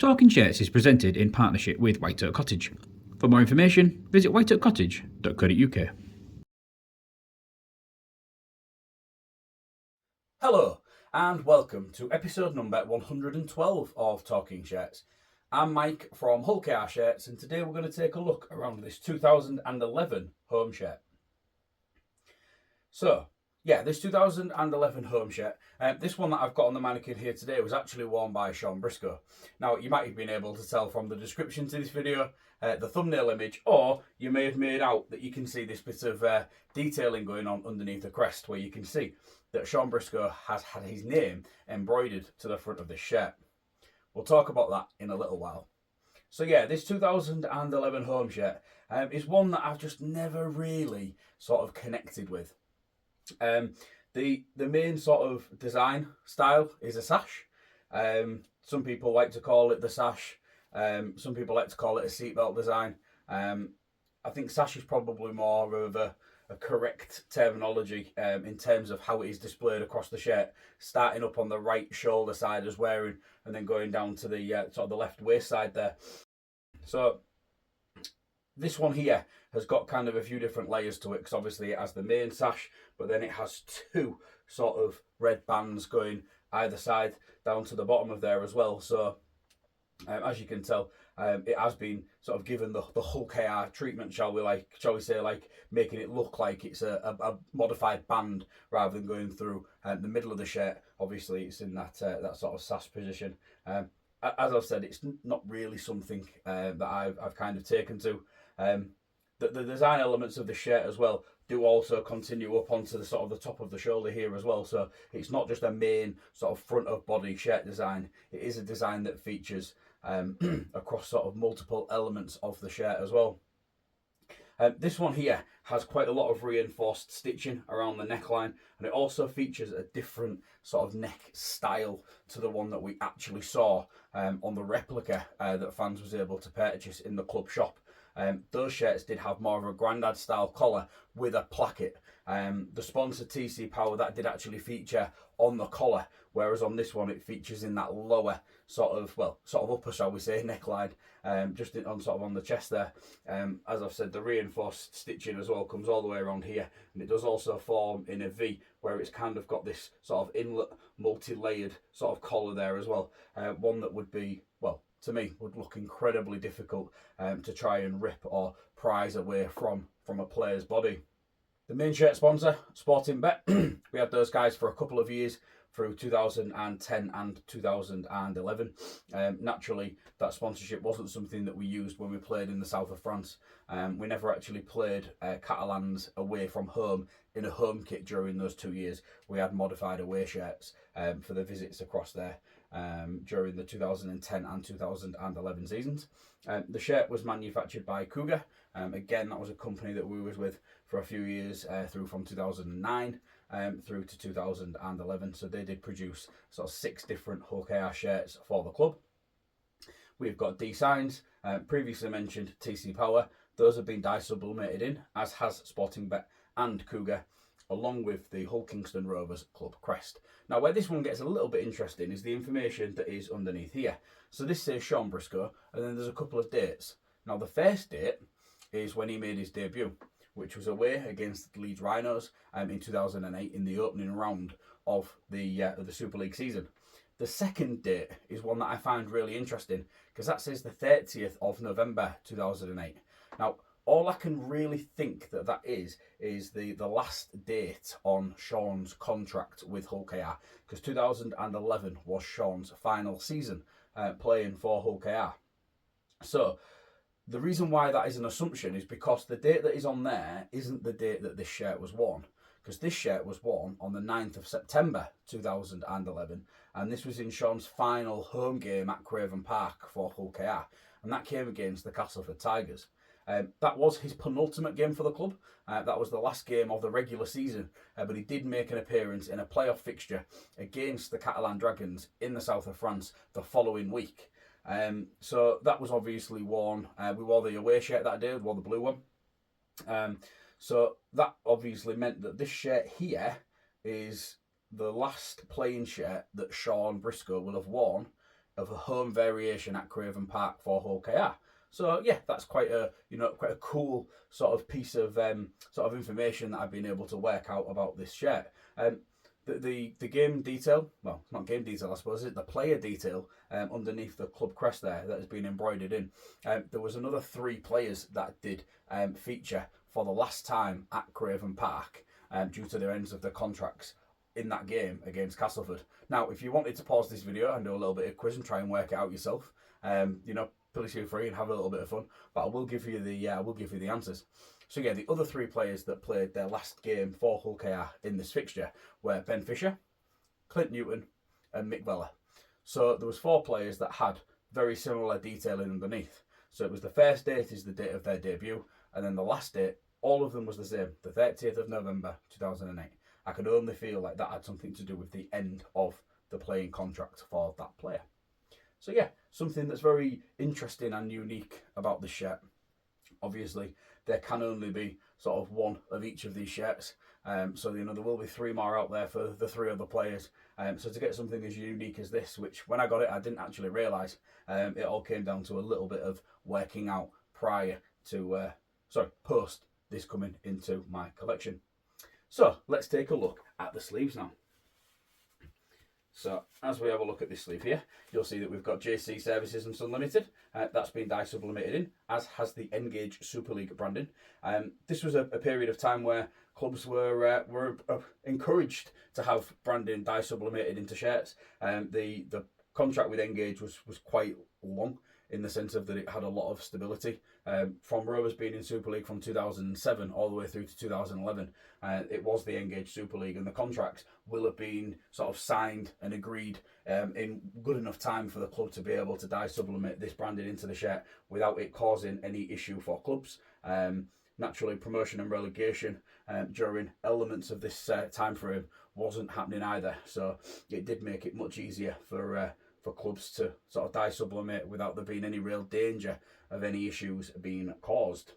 Talking Shirts is presented in partnership with White Oak Cottage. For more information, visit whiteoakcottage.co.uk. Hello, and welcome to episode number 112 of Talking Shirts. I'm Mike from Hull KR Shirts, and today we're going to take a look around this 2011 home shirt. So, this 2011 home shirt, this one that I've got on the mannequin here today was actually worn by Shaun Briscoe. Now, you might have been able to tell from the description to this video, the thumbnail image, or you may have made out that you can see this bit of detailing going on underneath the crest, where you can see that Shaun Briscoe has had his name embroidered to the front of this shirt. We'll talk about that in a little while. So this 2011 home shirt is one that I've just never really sort of connected with. The main sort of design style is a sash. Some people like to call it the sash. Some people like to call it a seatbelt design. I think sash is probably more of a correct terminology in terms of how it is displayed across the shirt, starting up on the right shoulder side as wearing, and then going down to the sort of the left waist side there. So this one here has got kind of a few different layers to it, because obviously it has the main sash, but then it has two sort of red bands going either side down to the bottom of there as well. So as you can tell, it has been sort of given the Hull KR treatment, shall we say, like making it look like it's a modified band rather than going through the middle of the shirt. Obviously, it's in that sort of sash position. As I've said, it's not really something that I've kind of taken to. The design elements of the shirt as well do also continue up onto the sort of the top of the shoulder here as well. So it's not just a main sort of front of body shirt design. It is a design that features across sort of multiple elements of the shirt as well. This one here has quite a lot of reinforced stitching around the neckline, and it also features a different sort of neck style to the one that we actually saw on the replica that fans was able to purchase in the club shop. Those shirts did have more of a grandad style collar with a placket. The sponsor TC Power, that did actually feature on the collar, whereas on this one it features in that lower sort of upper, shall we say, neckline, just on the chest there. As I've said, the reinforced stitching as well comes all the way around here, and it does also form in a V, where it's kind of got this sort of inlet multi-layered sort of collar there as well. One that would be, to me, would look incredibly difficult to try and rip or prise away from a player's body. The main shirt sponsor, Sportingbet, we had those guys for a couple of years through 2010 and 2011. Naturally, that sponsorship wasn't something that we used when we played in the south of France. We never actually played Catalans away from home in a home kit during those 2 years. We had modified away shirts for the visits across there during the 2010 and 2011 seasons. The shirt was manufactured by Cougar. Again, that was a company that we was with for a few years through from 2009 through to 2011. So they did produce sort of 6 different Hull KR shirts for the club. We've got D signs, previously mentioned TC Power. Those have been dye sublimated in, as has Sportingbet and Cougar, along with the Hull Kingston Rovers club crest. Now, where this one gets a little bit interesting is the information that is underneath here. So this says Shaun Briscoe, and then there's a couple of dates. Now, the first date is when he made his debut, which was away against the Leeds Rhinos in 2008 in the opening round of the Super League season. The second date is one that I find really interesting, because that says the 30th of November 2008. Now, all I can really think that is the last date on Shaun's contract with Hull KR, because 2011 was Shaun's final season playing for Hull KR. So the reason why that is an assumption is because the date that is on there isn't the date that this shirt was worn, because this shirt was worn on the 9th of September 2011, and this was in Shaun's final home game at Craven Park for Hull KR, and that came against the Castleford Tigers. That was his penultimate game for the club. That was the last game of the regular season, but he did make an appearance in a playoff fixture against the Catalan Dragons in the south of France the following week. So that was obviously worn. We wore the away shirt that day, we wore the blue one. So that obviously meant that this shirt here is the last playing shirt that Shaun Briscoe will have worn of a home variation at Craven Park for Hull KR. So yeah, that's quite a quite a cool sort of piece of sort of information that I've been able to work out about this shirt. The game detail, well, it's not game detail, I suppose, it's the player detail underneath the club crest there that has been embroidered in. There was another 3 players that did feature for the last time at Craven Park due to the ends of their contracts in that game against Castleford. Now, if you wanted to pause this video and do a little bit of quiz and try and work it out yourself, please feel free and have a little bit of fun. But I will give you the answers. So yeah, the other 3 players that played their last game for Hull KR in this fixture were Ben Fisher, Clint Newton, and Mick Vella. So there was 4 players that had very similar detailing underneath. So it was the first date is the date of their debut, and then the last date, all of them was the same, the 30th of November 2008. I could only feel like that had something to do with the end of the playing contract for that player. So yeah, something that's very interesting and unique about this shirt. Obviously, there can only be sort of 1 of each of these shirts. So, there will be 3 more out there for the 3 other players. So to get something as unique as this, which when I got it, I didn't actually realise, it all came down to a little bit of working out prior to, post this coming into my collection. So let's take a look at the sleeves now. So as we have a look at this sleeve here, you'll see that we've got JC Services and Sun Limited. That's been dye sublimated in, as has the Engage Super League branding. This was a period of time where clubs were encouraged to have branding dye sublimated into shirts. The contract with Engage was quite long, in the sense of that it had a lot of stability. From Rovers being in Super League from 2007 all the way through to 2011, it was the Engage Super League, and the contracts will have been sort of signed and agreed in good enough time for the club to be able to dye sublimate this branding into the shirt without it causing any issue for clubs. Naturally, promotion and relegation during elements of this time frame wasn't happening either, so it did make it much easier for clubs to sort of dye sublimate without there being any real danger of any issues being caused.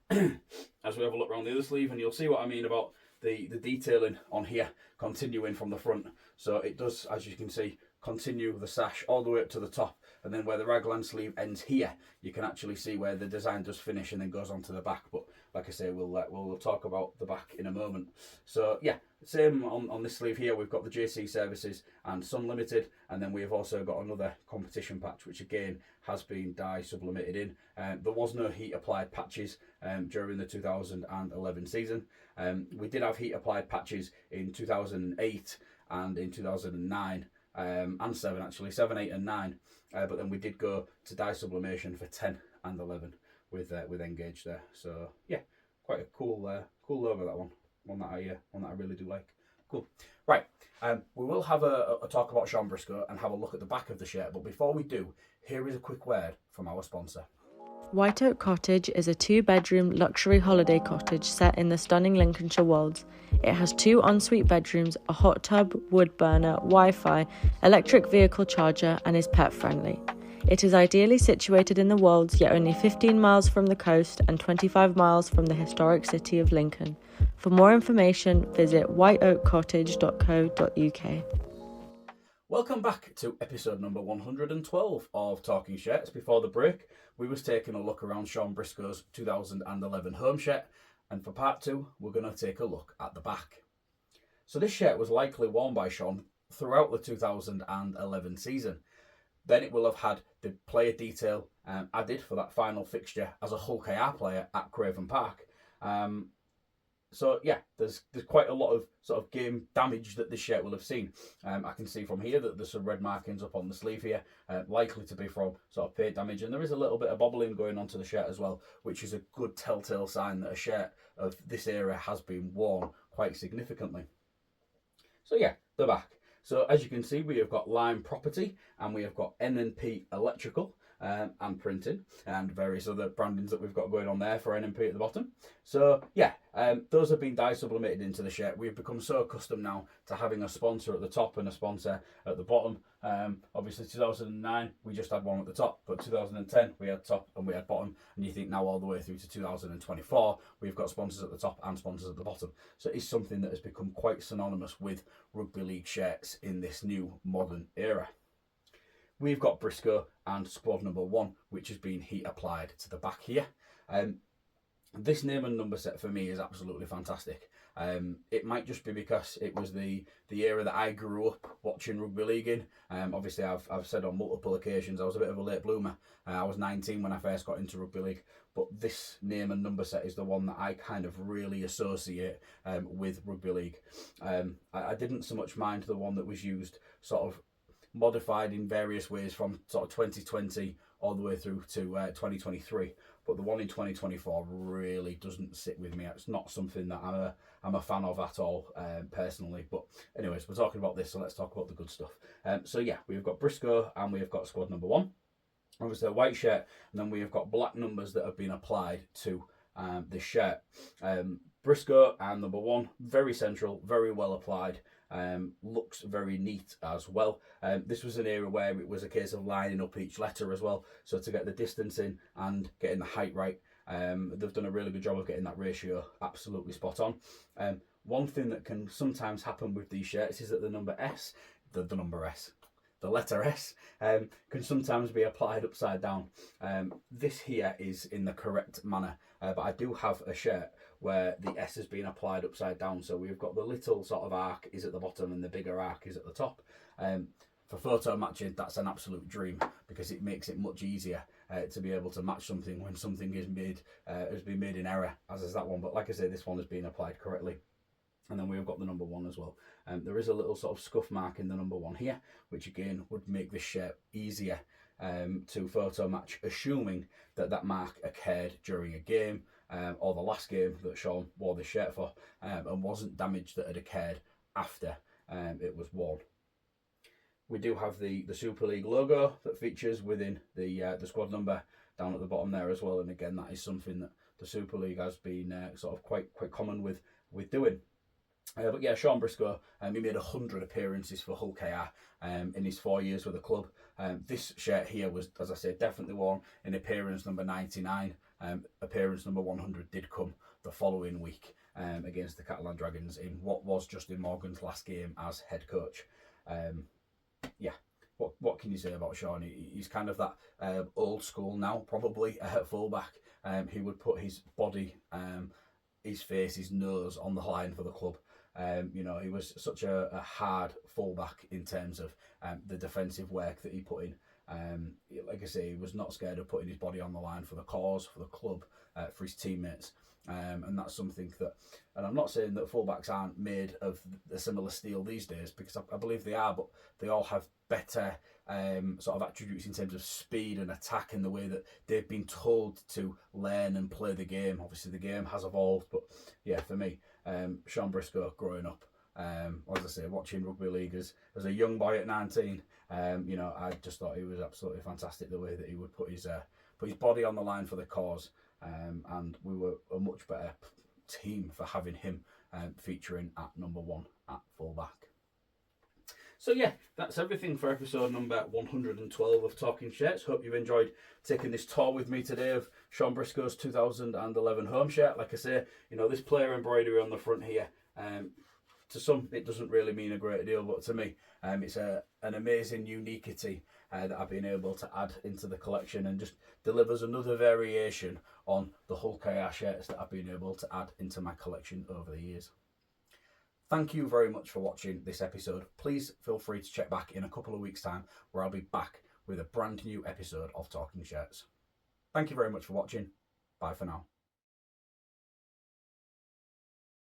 As we have a look around the other sleeve, and you'll see what I mean about the detailing on here continuing from the front. So it does, as you can see, continue the sash all the way up to the top, and then where the raglan sleeve ends here, you can actually see where the design does finish and then goes on to the back. But like I say, we'll talk about the back in a moment. So yeah, same on this sleeve here, we've got the JC Services and Sun Limited, and then we've also got another competition patch, which again has been dye sublimated in. There was no heat applied patches during the 2011 season. We did have heat applied patches in 2008 and in 2009. And 7 actually, 7, 8 and 9, but then we did go to dye sublimation for 10 and 11 with Engage there. So yeah, quite a cool logo, that one that I really do like. Cool. Right, we will have a talk about Shaun Briscoe and have a look at the back of the shirt, but before we do, here is a quick word from our sponsor. White Oak Cottage is a 2-bedroom luxury holiday cottage set in the stunning Lincolnshire Wolds. It has 2 ensuite bedrooms, a hot tub, wood burner, Wi-Fi, electric vehicle charger, and is pet friendly. It is ideally situated in the Wolds, yet only 15 miles from the coast and 25 miles from the historic city of Lincoln. For more information, visit whiteoakcottage.co.uk. Welcome back to episode number 112 of Talking Shirts. Before the break, we was taking a look around Shaun Briscoe's 2011 home shirt, and for part 2, we're going to take a look at the back. So this shirt was likely worn by Shaun throughout the 2011 season. Then it will have had the player detail added for that final fixture as a Hull KR player at Craven Park. So yeah, there's quite a lot of sort of game damage that this shirt will have seen. I can see from here that there's some red markings up on the sleeve here, likely to be from sort of paint damage, and there is a little bit of bobbling going onto the shirt as well, which is a good telltale sign that a shirt of this era has been worn quite significantly. So yeah, the back. So as you can see, we have got Lime Property and we have got N&P Electrical and Printing and various other brandings that we've got going on there for N&P at the bottom. So yeah, those have been dye sublimated into the shirt. We've become so accustomed now to having a sponsor at the top and a sponsor at the bottom. Obviously 2009 we just had one at the top, but 2010 we had top and we had bottom, and you think now all the way through to 2024 we've got sponsors at the top and sponsors at the bottom. So it's something that has become quite synonymous with rugby league shirts in this new modern era. we've got Briscoe and squad number 1, which has been heat applied to the back here. This name and number set for me is absolutely fantastic. It might just be because it was the era that I grew up watching rugby league in. Obviously, I've said on multiple occasions I was a bit of a late bloomer. I was 19 when I first got into rugby league, but this name and number set is the one that I kind of really associate with rugby league. I didn't so much mind the one that was used sort of modified in various ways from sort of 2020 all the way through to 2023, but the one in 2024 really doesn't sit with me. It's not something that I'm a fan of at all, personally. But anyways, we're talking about this, so let's talk about the good stuff. So yeah, we've got Briscoe and we've got squad number 1, obviously a white shirt, and then we have got black numbers that have been applied to this shirt. Briscoe and number 1, very central, very well applied. Looks very neat as well. This was an era where it was a case of lining up each letter as well, so to get the distance in and getting the height right. They've done a really good job of getting that ratio absolutely spot on. One thing that can sometimes happen with these shirts is that the letter S can sometimes be applied upside down. This here is in the correct manner, but I do have a shirt where the S has been applied upside down, so we've got the little sort of arc is at the bottom and the bigger arc is at the top. For photo matching, that's an absolute dream because it makes it much easier to be able to match something when something is has been made in error, as is that one. But like I say, this one has been applied correctly. And then we've got the number 1 as well. There is a little sort of scuff mark in the number 1 here, which again would make this shirt easier to photo match, assuming that mark occurred during a game or the last game that Shaun wore this shirt for, and wasn't damage that had occurred after it was worn. We do have the Super League logo that features within the squad number down at the bottom there as well, and again that is something that the Super League has been sort of quite common with doing. But yeah, Shaun Briscoe, he made 100 appearances for Hull KR in his 4 years with the club. This shirt here was, as I said, definitely worn in appearance number 99. Appearance number 100 did come the following week against the Catalan Dragons in what was Justin Morgan's last game as head coach. Yeah, what can you say about Shaun? He's kind of that old school now, probably at fullback. He would put his body, his face, his nose on the line for the club. You know, he was such a hard fullback in terms of the defensive work that he put in. Like I say, he was not scared of putting his body on the line for the cause, for the club, for his teammates. And that's something that, and I'm not saying that fullbacks aren't made of a similar steel these days, because I believe they are, but they all have better sort of attributes in terms of speed and attack in the way that they've been told to learn and play the game. Obviously the game has evolved, but yeah, for me, Shaun Briscoe growing up, as I say, watching rugby league as a young boy at 19, you know, I just thought he was absolutely fantastic the way that he would put his body on the line for the cause. And we were a much better team for having him featuring at number 1 at fullback. So yeah, that's everything for episode number 112 of Talking Shirts. Hope you've enjoyed taking this tour with me today of Shaun Briscoe's 2011 home shirt. Like I say, you know, this player embroidery on the front here, to some it doesn't really mean a great deal, but to me it's an amazing uniquity that I've been able to add into the collection, and just delivers another variation on the Hull KR shirts that I've been able to add into my collection over the years. Thank you very much for watching this episode. Please feel free to check back in a couple of weeks' time, where I'll be back with a brand new episode of Talking Shirts. Thank you very much for watching. Bye for now.